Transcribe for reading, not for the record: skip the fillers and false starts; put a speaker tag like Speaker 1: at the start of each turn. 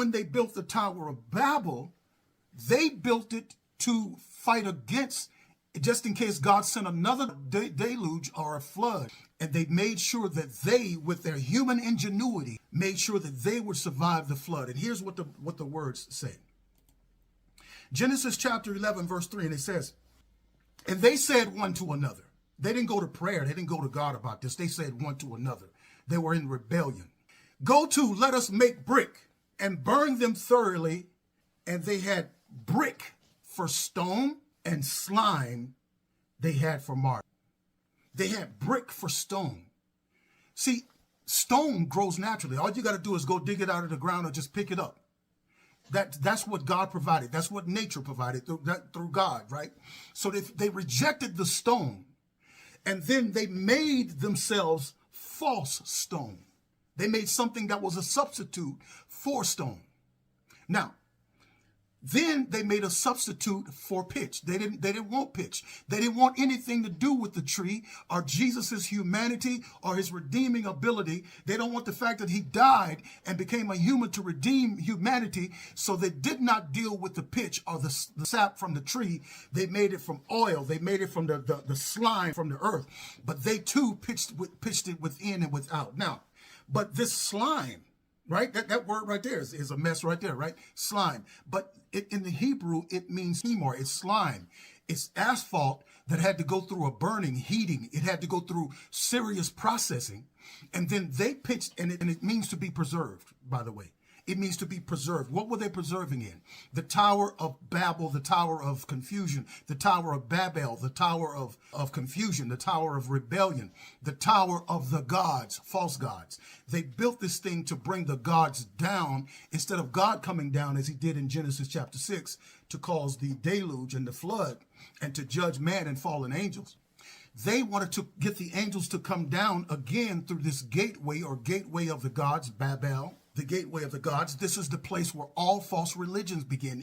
Speaker 1: when they built the Tower of Babel, they built it to fight against, just in case God sent another deluge or a flood. And they made sure that they, with their human ingenuity, made sure that they would survive the flood. And here's what the words say. Genesis chapter 11, verse 3, and it says, and they said one to another. They didn't go to prayer. They didn't go to God about this. They said one to another. They were in rebellion. Go to, let us make brick and burn them thoroughly. And they had brick for stone and slime they had for mark. They had brick for stone. See, stone grows naturally. All you got to do is go dig it out of the ground or just pick it up. That's what God provided. That's what nature provided through God, right? So they rejected the stone, and then they made themselves false stone. They made something that was a substitute for stone. Now, then they made a substitute for pitch. They didn't want pitch. They didn't want anything to do with the tree or Jesus's humanity or his redeeming ability. They don't want the fact that he died and became a human to redeem humanity. So they did not deal with the pitch or the sap from the tree. They made it from oil. They made it from the slime from the earth. But they too pitched it within and without. Now, but this slime, right? That word right there is a mess right there, right? Slime. But in the Hebrew, it means hemor. It's slime. It's asphalt that had to go through a burning, heating. It had to go through serious processing. And then they pitched, and it means to be preserved, by the way. It means to be preserved. What were they preserving in? The Tower of Babel, the Tower of Confusion, the Tower of Babel, the Tower of Confusion, the Tower of Rebellion, the Tower of the gods, false gods. They built this thing to bring the gods down instead of God coming down as he did in Genesis chapter 6 to cause the deluge and the flood and to judge man and fallen angels. They wanted to get the angels to come down again through this gateway or gateway of the gods, Babel, the gateway of the gods. This is the place where all false religions begin.